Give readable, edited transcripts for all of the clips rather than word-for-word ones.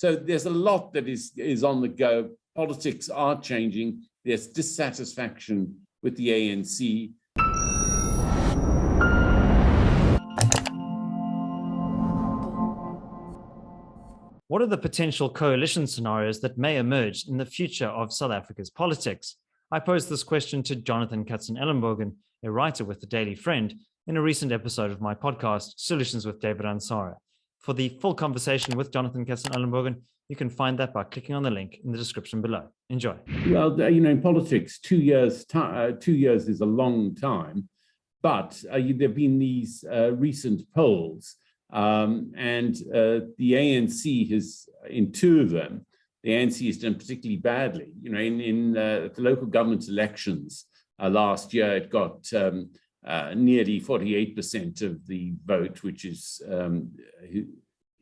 So there's a lot that is on the go. Politics are changing. There's dissatisfaction with the ANC. What are the potential coalition scenarios that may emerge in the future of South Africa's politics? I posed this question to Jonathan Katzenellenbogen, a writer with the Daily Friend, in a recent episode of my podcast, Solutions with David Ansara. For the full conversation with Jonathan Katzenellenbogen, you can find that by clicking on the link in the description below. Enjoy. Well, in politics, 2 years, 2 years is a long time, but there have been these recent polls. And the ANC has, in two of them, the ANC has done particularly badly. In the local government elections last year, it got nearly 48% of the vote, which is,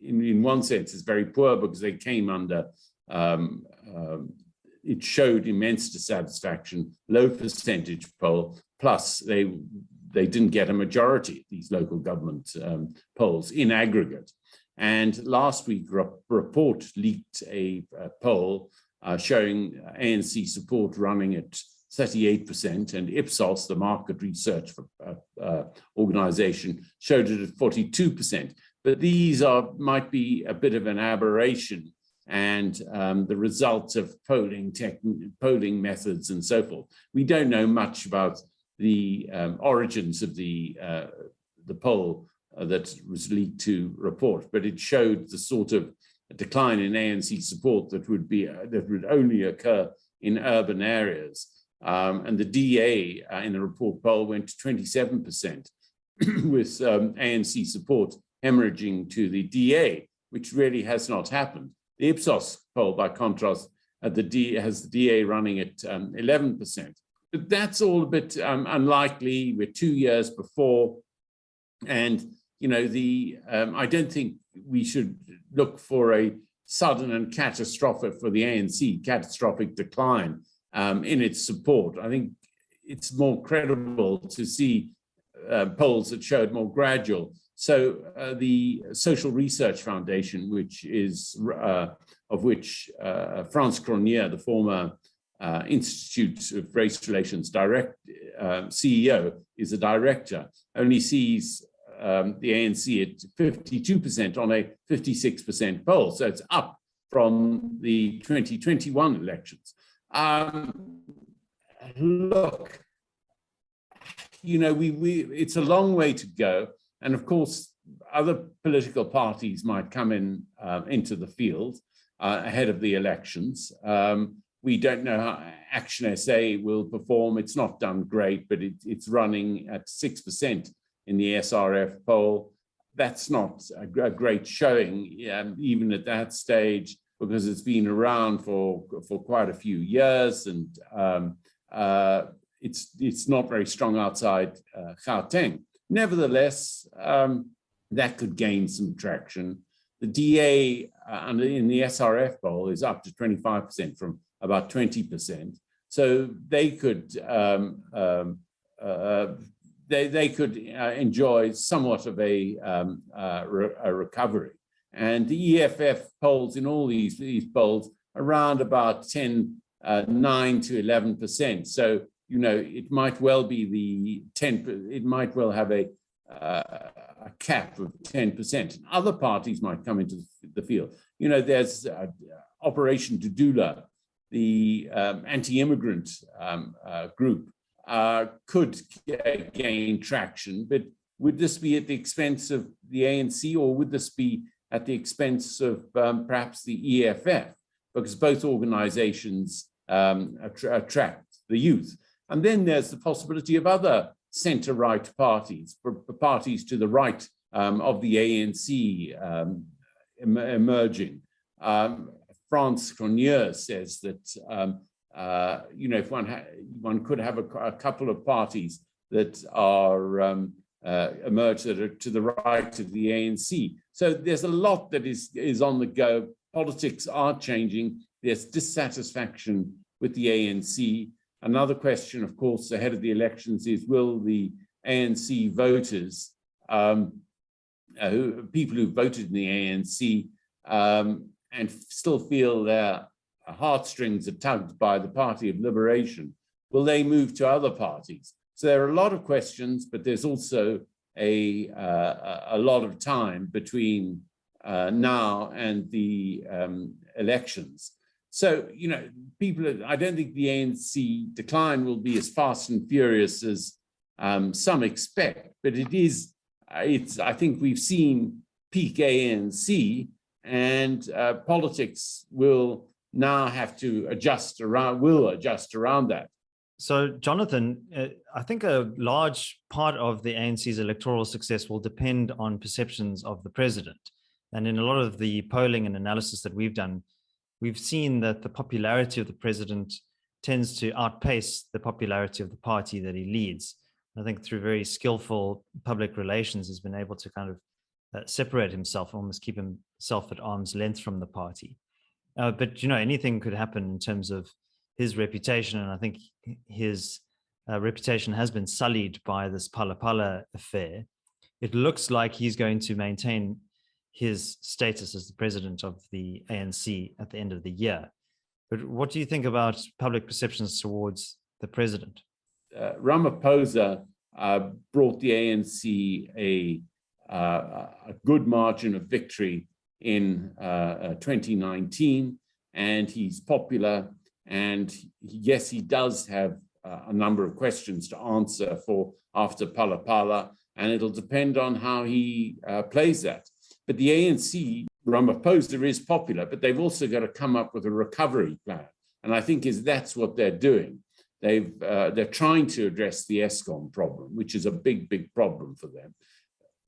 in one sense, is very poor because they came under, it showed immense dissatisfaction, low percentage poll, plus they didn't get a majority, these local government polls in aggregate. And last week, Report leaked a poll showing ANC support running at 38%, and Ipsos, the market research organization, showed it at 42%. But these might be a bit of an aberration, and the results of polling methods and so forth. We don't know much about the origins of the poll that was leaked to Report, but it showed the sort of decline in ANC support that would only occur in urban areas. And the DA in the Report poll went to 27%, with ANC support hemorrhaging to the DA, which really has not happened. The Ipsos poll, by contrast, has the DA running at 11%. But that's all a bit unlikely. We're 2 years before, and I don't think we should look for a sudden and catastrophic decline in its support. I think it's more credible to see polls that showed more gradual. So the Social Research Foundation, of which Frans Cronje, the former Institute of Race Relations CEO, is a director, only sees the ANC at 52% on a 56% poll. So it's up from the 2021 elections. Look, it's a long way to go. And of course, other political parties might come into the field ahead of the elections. We don't know how Action SA will perform. It's not done great, but it's running at 6% in the SRF poll. That's not a great showing, even at that stage, because it's been around for quite a few years, and it's not very strong outside Gauteng. Nevertheless, that could gain some traction. The DA in the SRF poll is up to 25% from about 20%. So they could enjoy somewhat of a recovery. And the EFF polls in all these polls around about 9 to 11%. So it might well be it might well have a cap of 10%. Other parties might come into the field. There's Operation Dudula, the anti-immigrant group, could gain traction, but would this be at the expense of the ANC, or would this be at the expense of perhaps the EFF? Because both organizations attract the youth. And then there's the possibility of other center-right parties, parties to the right of the ANC emerging. Frans Cronje says that if one could have a couple of parties that are emerge that are to the right of the ANC. So there's a lot that is on the go. Politics are changing. There's dissatisfaction with the ANC. Another question, of course, ahead of the elections is, will the ANC voters, people who voted in the ANC, and still feel their heartstrings are tugged by the Party of Liberation, will they move to other parties? So there are a lot of questions, but there's also a lot of time between now and the elections. So, I don't think the ANC decline will be as fast and furious as some expect, but I think we've seen peak ANC, and politics will now have to adjust around that. So, Jonathan, I think a large part of the ANC's electoral success will depend on perceptions of the president. And in a lot of the polling and analysis that we've done, we've seen that the popularity of the president tends to outpace the popularity of the party that he leads. I think through very skillful public relations, he's been able to kind of separate himself, almost keep himself at arm's length from the party. But, anything could happen in terms of his reputation. And I think his reputation has been sullied by this Phala Phala affair. It looks like he's going to maintain his status as the president of the ANC at the end of the year. But what do you think about public perceptions towards the president? Ramaphosa brought the ANC a good margin of victory in 2019, and he's popular. And yes, he does have a number of questions to answer for after Phala Phala, and it'll depend on how he plays that. But the ANC, Ramaphosa is popular, but they've also got to come up with a recovery plan. And I think that's what they're doing. They're trying to address the Eskom problem, which is a big, big problem for them.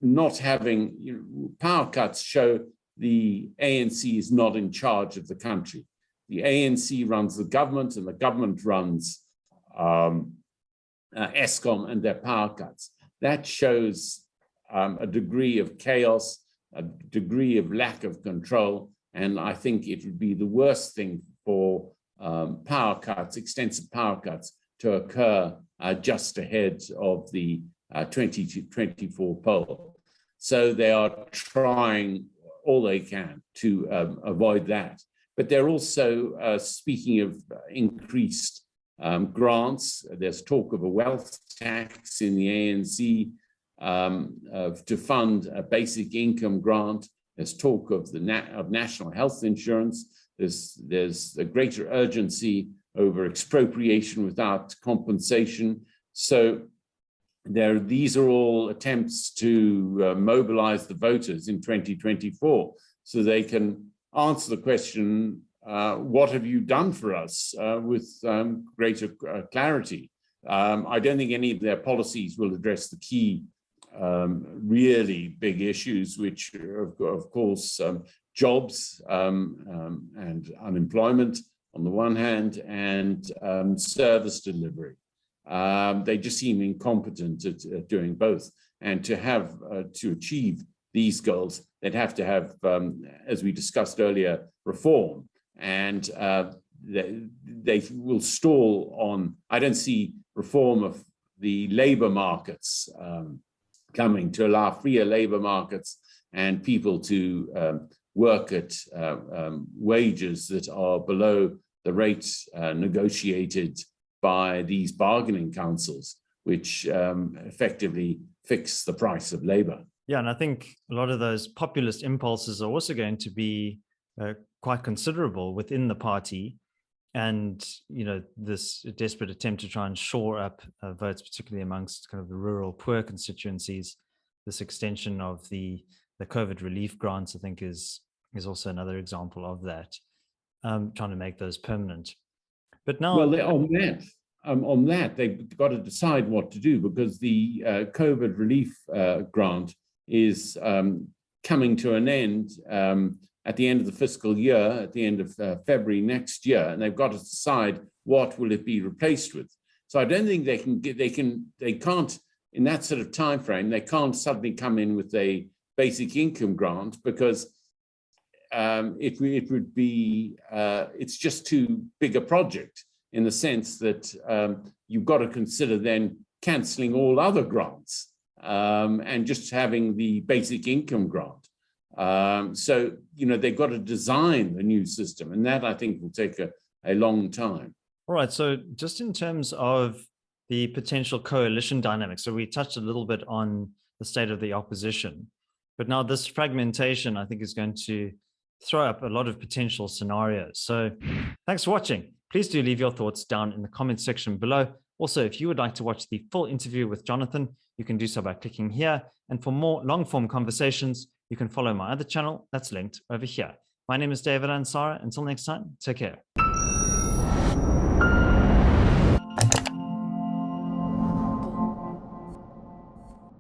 Not having power cuts show the ANC is not in charge of the country. The ANC runs the government, and the government runs Eskom and their power cuts. That shows a degree of chaos, a degree of lack of control, and I think it would be the worst thing for power cuts, extensive power cuts, to occur just ahead of the 2024 poll. So they are trying all they can to avoid that. But they're also speaking of increased grants. There's talk of a wealth tax in the ANC to fund a basic income grant. There's talk of of national health insurance. There's a greater urgency over expropriation without compensation. So these are all attempts to mobilize the voters in 2024 so they can answer the question, what have you done for us, with greater clarity. I don't think any of their policies will address the key really big issues, which are, of course, jobs and unemployment on the one hand, and service delivery. They just seem incompetent at doing both. And to achieve these goals, they'd have to have, as we discussed earlier, reform. And they will stall on, I don't see reform of the labor markets coming to allow freer labor markets and people to work at wages that are below the rates negotiated by these bargaining councils, which effectively fix the price of labor. Yeah, and I think a lot of those populist impulses are also going to be quite considerable within the party. And, this desperate attempt to try and shore up votes, particularly amongst kind of the rural poor constituencies, this extension of the COVID relief grants, I think is also another example of that, trying to make those permanent. But now, well, on that, they've got to decide what to do, because the COVID relief grant is coming to an end at the end of the fiscal year, at the end of February next year, and they've got to decide what will it be replaced with. So I don't think they can't in that sort of time frame. They can't suddenly come in with a basic income grant, because it would be it's just too big a project, in the sense that you've got to consider then cancelling all other grants and just having the basic income grant. So, they've got to design the new system, and that I think will take a long time. All right. So just in terms of the potential coalition dynamics, so we touched a little bit on the state of the opposition, but now this fragmentation, I think, is going to throw up a lot of potential scenarios. So thanks for watching. Please do leave your thoughts down in the comment section below. Also, if you would like to watch the full interview with Jonathan, you can do so by clicking here. And for more long-form conversations, you can follow my other channel that's linked over here. My name is David Ansara. Until next time, take care.